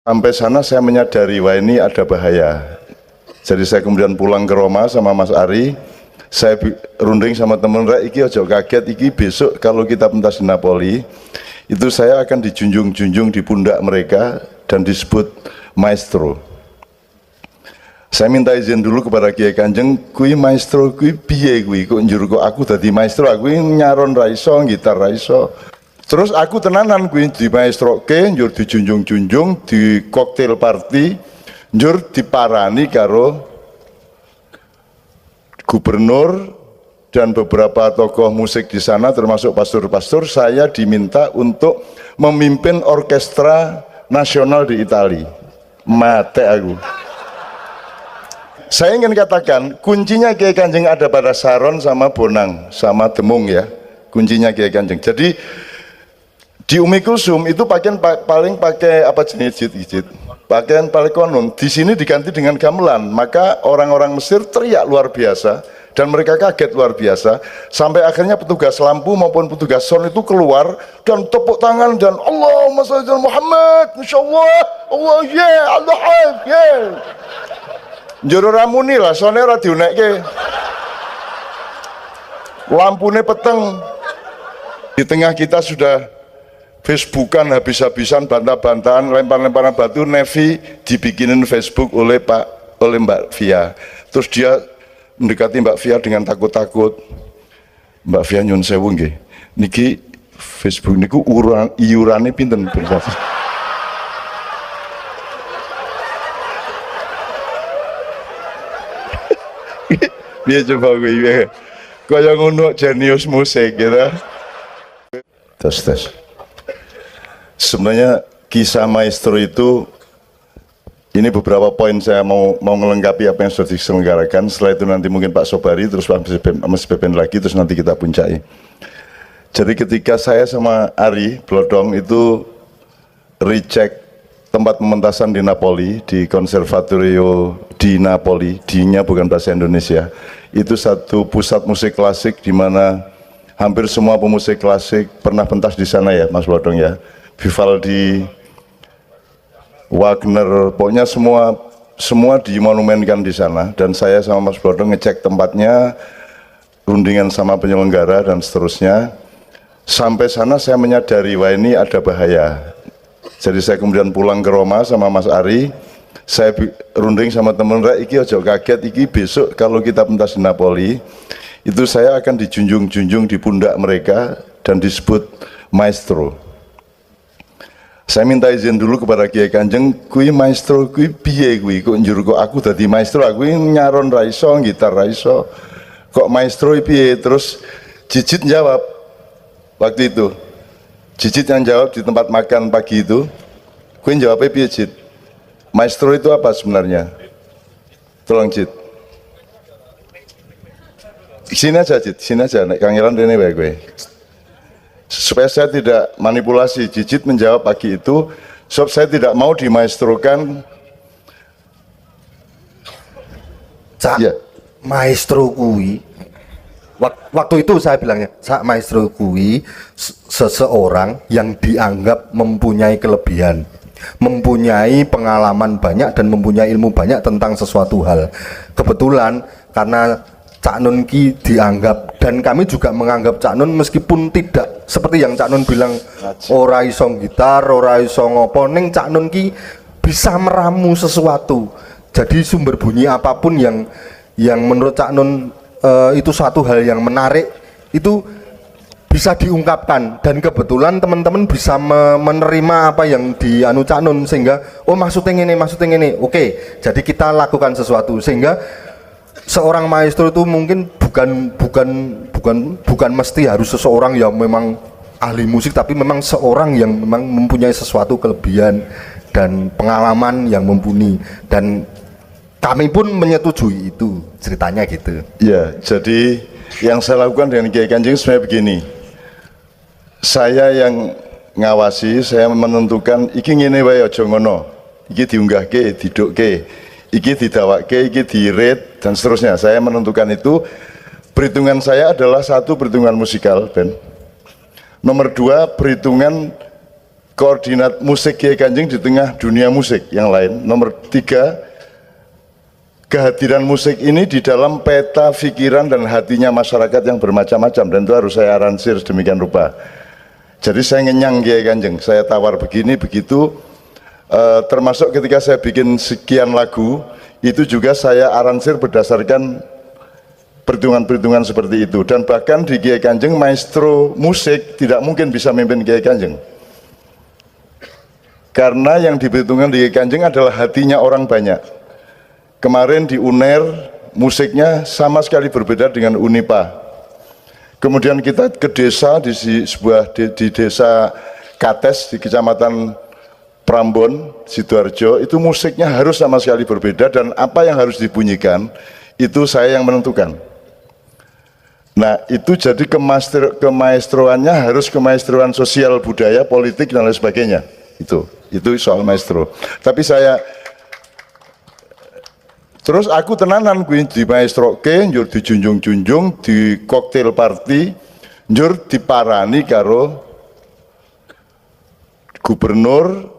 Sampai sana saya menyadari, wah ini ada bahaya. Jadi saya kemudian pulang ke Roma sama Mas Ari. Saya runding sama temen, iki ojo kaget, iki besok kalau kita pentas di Napoli, itu saya akan dijunjung-junjung di pundak mereka dan disebut maestro. Saya minta izin dulu kepada Kiai Kanjeng, kui maestro, kui piye kui, kok njur kok aku dadi maestro, aku nyaron raiso, gitar raiso. Terus aku tenanan kui di maestro ke, njur dijunjung-junjung, di cocktail party, njur diparani karo gubernur dan beberapa tokoh musik di sana, termasuk pastor-pastor. Saya diminta untuk memimpin orkestra nasional di Italia. Mate aku. Saya ingin katakan, kuncinya Kiai Kanjeng ada pada Saron sama Bonang, sama Demung ya. Kuncinya Kiai Kanjeng. Jadi di Umi Kulsum itu pakaian paling pakai apa jenis jit, pakaian paling konon. Di sini diganti dengan gamelan. Maka orang-orang Mesir teriak luar biasa dan mereka kaget luar biasa. Sampai akhirnya petugas lampu maupun petugas sound itu keluar dan tepuk tangan dan Allahumma shalli ala Muhammad, insyaallah, Allah ya, Allah ya. Njur ora muni lah, sone ora diunekke. Lampune peteng. Di tengah kita sudah Facebookan habis-habisan, bantah-bantahan, lempar-lemparan batu. Nevi dibikinin Facebook oleh Mbak Via. Terus dia mendekati Mbak Via dengan takut-takut. Mbak Via nyun sewu nggih. Niki Facebook niku iurane pinten berarti? Dia coba gue kaya ngono jenius musik gitu. Tes. Sebenarnya kisah maestro itu, ini beberapa poin saya mau melengkapi apa yang sudah diselenggarakan. Setelah itu nanti mungkin Pak Sobari, terus Mas Beben lagi, terus nanti kita puncai. Jadi ketika saya sama Ari Blodong itu recheck tempat pementasan di Napoli, di Konservatorio di Napoli, D-nya bukan bahasa Indonesia. Itu satu pusat musik klasik di mana hampir semua pemusik klasik pernah pentas di sana ya, Mas Blodong ya. Vivaldi, Wagner, pokoknya semua dimonumenkan di sana. Dan saya sama Mas Blodong ngecek tempatnya, rundingan sama penyelenggara dan seterusnya. Sampai sana saya menyadari, wah ini ada bahaya. Jadi saya kemudian pulang ke Roma sama Mas Ari. Saya runding sama temen, iki ojo kaget, iki besok kalau kita pentas di Napoli, itu saya akan dijunjung-junjung di pundak mereka dan disebut maestro. Saya minta izin dulu kepada Kiai Kanjeng, kui maestro, kui piye kui, kok njur kok aku dadi maestro, aku nyaron raiso, gitar raiso, kok maestro piye? Terus Jijit jawab waktu itu. Jijit yang jawab di tempat makan pagi itu. Kui jawabnya piye Jit? Maestro itu apa sebenarnya? Tolong Jit. Sini aja Jit, sini aja, nek Kang Iran rene wae kowe. Supaya saya tidak manipulasi, Jijit menjawab pagi itu, sebab saya tidak mau dimaestrokan. Cak, ya. Maestro kui, waktu itu saya bilangnya, Cak, maestro kui seseorang yang dianggap mempunyai kelebihan, mempunyai pengalaman banyak dan mempunyai ilmu banyak tentang sesuatu hal. Kebetulan karena Cak Nun ki dianggap, dan kami juga menganggap Cak Nun meskipun tidak seperti yang Cak Nun bilang ora iso gitar, ora iso ngopo, ning Cak Nun ki bisa meramu sesuatu. Jadi sumber bunyi apapun yang menurut Cak Nun itu suatu hal yang menarik, itu bisa diungkapkan, dan kebetulan teman-teman bisa menerima apa yang dianu Cak Nun, sehingga oh maksudnya ini, oke, jadi kita lakukan sesuatu. Sehingga seorang maestro itu mungkin bukan mesti harus seseorang yang memang ahli musik, tapi memang seorang yang memang mempunyai sesuatu kelebihan dan pengalaman yang mumpuni, dan kami pun menyetujui itu, ceritanya gitu. Ya, jadi yang saya lakukan dengan Kiai Kanjeng sebenarnya begini. Saya yang ngawasi, saya menentukan iki ngene wae aja ngono. Iki diunggahke, didukke, iki didawakke, iki di-rate dan seterusnya. Saya menentukan itu. Perhitungan saya adalah satu, perhitungan musikal, Ben. Nomor dua, perhitungan koordinat musik Kiai Kanjeng di tengah dunia musik yang lain. Nomor 3, kehadiran musik ini di dalam peta pikiran dan hatinya masyarakat yang bermacam-macam, dan itu harus saya aransir sedemikian rupa. Jadi saya ngenyang Kiai Kanjeng, saya tawar begini begitu, termasuk ketika saya bikin sekian lagu itu juga saya aransir berdasarkan perhitungan-perhitungan seperti itu. Dan bahkan di Kiai Kanjeng, maestro musik tidak mungkin bisa memimpin Kiai Kanjeng, karena yang diperhitungkan di Kiai Kanjeng adalah hatinya orang banyak. Kemarin di UNER musiknya sama sekali berbeda dengan UNIPA. Kemudian kita ke desa di desa Kates di Kecamatan Prambon, Sidoarjo, itu musiknya harus sama sekali berbeda, dan apa yang harus dibunyikan itu saya yang menentukan. Nah, itu jadi kemaestroannya harus kemaestroan sosial, budaya, politik dan lain sebagainya. Itu soal maestro. Tapi terus aku tenanan kuwi di maestroke, njur dijunjung-junjung, di cocktail party, njur diparani karo gubernur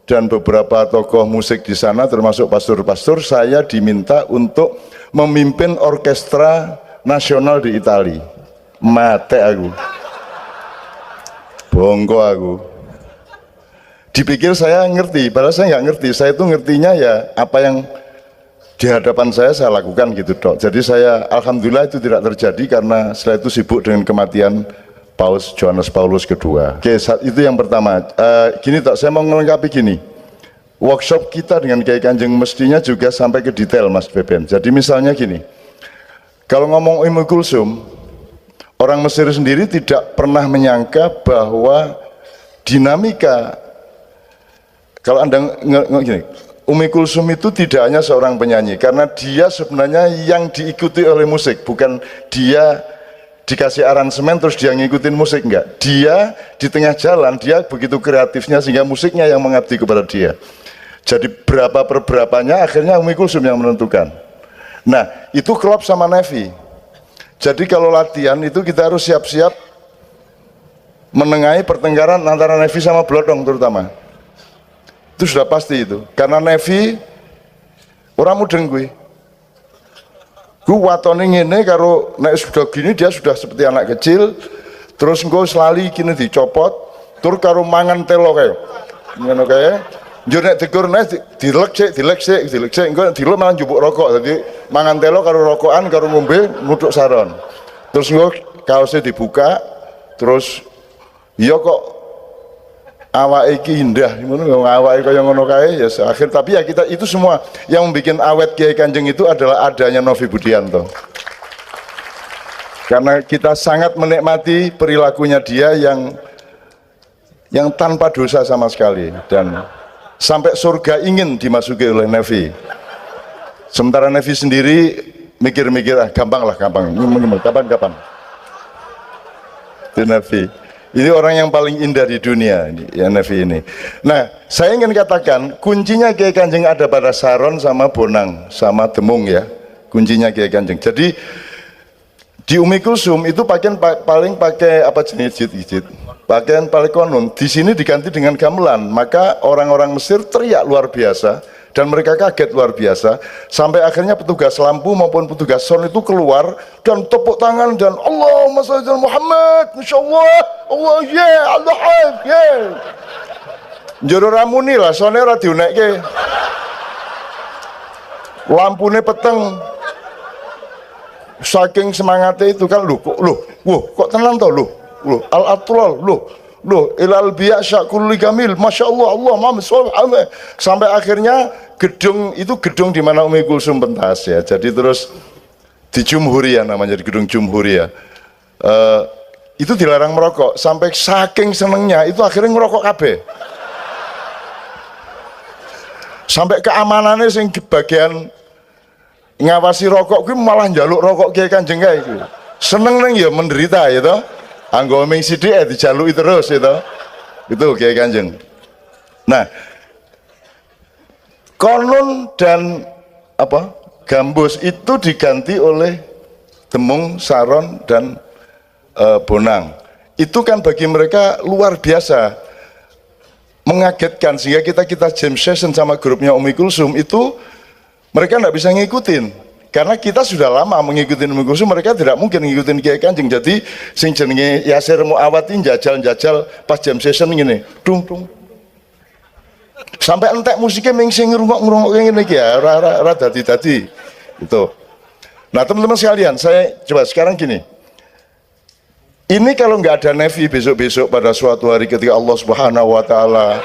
dan beberapa tokoh musik di sana, termasuk pastor-pastor. Saya diminta untuk memimpin orkestra nasional di Itali. Mate aku, bongko aku. Dipikir saya ngerti, padahal saya nggak ngerti. Saya itu ngertinya ya apa yang di hadapan saya lakukan gitu dok. Jadi saya alhamdulillah itu tidak terjadi, karena setelah itu sibuk dengan kematian Paus Johannes Paulus II. Oke, itu yang pertama. Gini dok, saya mau melengkapi gini. Workshop kita dengan Kiai Kanjeng mestinya juga sampai ke detail Mas Beben. Jadi misalnya gini, kalau ngomong Ummu Kulsum, orang Mesir sendiri tidak pernah menyangka bahwa dinamika, kalau Anda gini, Ummu Kulsum itu tidak hanya seorang penyanyi, karena dia sebenarnya yang diikuti oleh musik, bukan dia dikasih aransemen terus dia ngikutin musik, enggak. Dia di tengah jalan, dia begitu kreatifnya sehingga musiknya yang mengabdi kepada dia. Jadi berapa per berapanya akhirnya Ummu Kulsum yang menentukan. Nah, itu klop sama Nevi. Jadi kalau latihan itu kita harus siap-siap menengahi pertengkaran antara Nevi sama Blodong terutama. Itu sudah pasti itu, karena Nevi orang mudeng gue watone ngene karo nek sudah gini dia sudah seperti anak kecil, terus engko selali kini dicopot tur karo mangan telo kayak ngono kae. Njur nek tegur nek dilek sik engko dilek malah njupuk rokok. Jadi mangan telo karo rokokan karo ngombe nguduk saron. Terus engko kaosnya dibuka, terus iya kok awake iki indah, ngono awake kaya ngono kae ya akhir. Tapi ya kita itu semua yang membuat awet Kiai Kanjeng itu adalah adanya Novi Budianto. Karena kita sangat menikmati perilakunya dia yang tanpa dosa sama sekali, dan sampai surga ingin dimasuki oleh Nevi. Sementara Nevi sendiri mikir-mikir gampang. Kapan. Itu Nevi. Ini orang yang paling indah di dunia, ya Nevi ini. Nah, saya ingin katakan kuncinya Kiai Kanjeng ada pada Saron sama Bonang sama Demung ya. Kuncinya Kiai Kanjeng. Jadi di Ummu Kulsum itu paling pakai apa jenis jit. Pakaian paling konon. Di sini diganti dengan gamelan. Maka orang-orang Mesir teriak luar biasa. Dan mereka kaget luar biasa, sampai akhirnya petugas lampu maupun petugas sound itu keluar dan tepuk tangan dan Allahumma shalli ala Muhammad, masyaallah, Allah Allah njero ramuni lah, sound ora diunekke, lampune peteng, saking semangatnya itu kan, kok tenang toh al-atlal, ilal biya syakul kamil, masya Allah, Allah Muhammad SAW. Sampai akhirnya gedung di mana Ummu Kulsum pentas ya. Jadi terus di Jumhuria namanya, di gedung Jumhuria. Itu dilarang merokok. Sampai saking senengnya itu akhirnya ngerokok kabeh. Sampai keamanannya sing bagian ngawasi rokok gue malah njaluk rokok Kiai Kanjeng kae iku. Seneng neng ya menderita ya toh. Anggo ming sithik dijaluki terus itu. Itu Kiai Kanjeng. Nah, konon dan gambus itu diganti oleh Demung, Saron dan Bonang. Itu kan bagi mereka luar biasa. mengagetkan sehingga kita jam session sama grupnya Umi Kulsum itu mereka nggak bisa ngikutin karena kita sudah lama mengikuti Umi Kulsum, mereka tidak mungkin ngikutin Kiai Kanjeng. Jadi sing jenenge Yasir Muawatin jajal-jajal pas jam session gini dung sampai entek musiknya sing ngerungok ngene iki ya ora dadi gitu. Nah teman-teman sekalian, saya coba sekarang gini, ini kalau nggak ada Nevi besok-besok pada suatu hari ketika Allah Subhanahu wa Ta'ala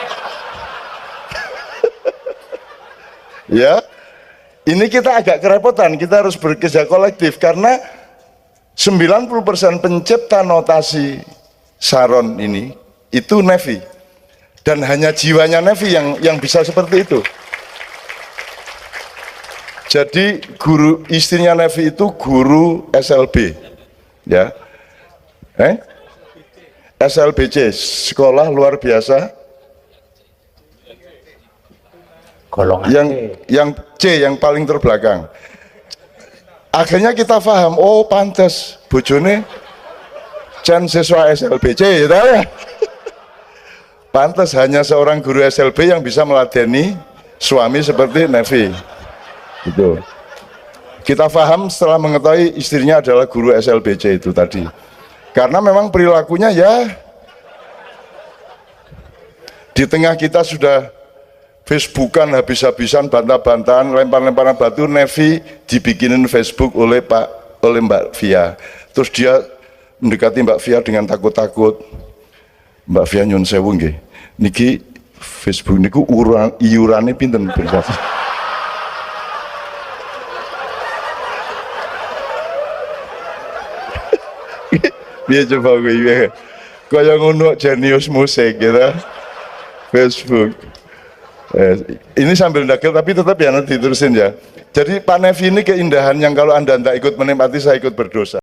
ya, ini kita agak kerepotan, kita harus bekerja kolektif karena 90% pencipta notasi Saron ini itu Nevi, dan hanya jiwanya Nevi yang bisa seperti itu. Jadi guru istrinya Nevi itu guru SLB ya, SLBC, sekolah luar biasa golongan yang C, yang paling terbelakang. Akhirnya kita paham, oh pantas bojone Chan siswa SLBC gitu ya. Pantas hanya seorang guru SLB yang bisa meladeni suami seperti Nevi gitu. Kita paham setelah mengetahui istrinya adalah guru SLBC itu tadi, karena memang perilakunya ya di tengah kita sudah Facebookan habis-habisan, bantah-bantahan, lempar-lemparan batu, Nevi dibikinin Facebook oleh Mbak Via. Terus dia mendekati Mbak Via dengan takut-takut. Mbak Via nyun sewu nggih, niki Facebook niku iurane pinten berarti. Dia coba gue kaya ngono jenius musik gitu Facebook. Ini sambil dakil tapi tetap ya nanti diterusin ya. Jadi Pak Nevi ini keindahan yang kalau Anda tidak ikut menikmati, saya ikut berdosa.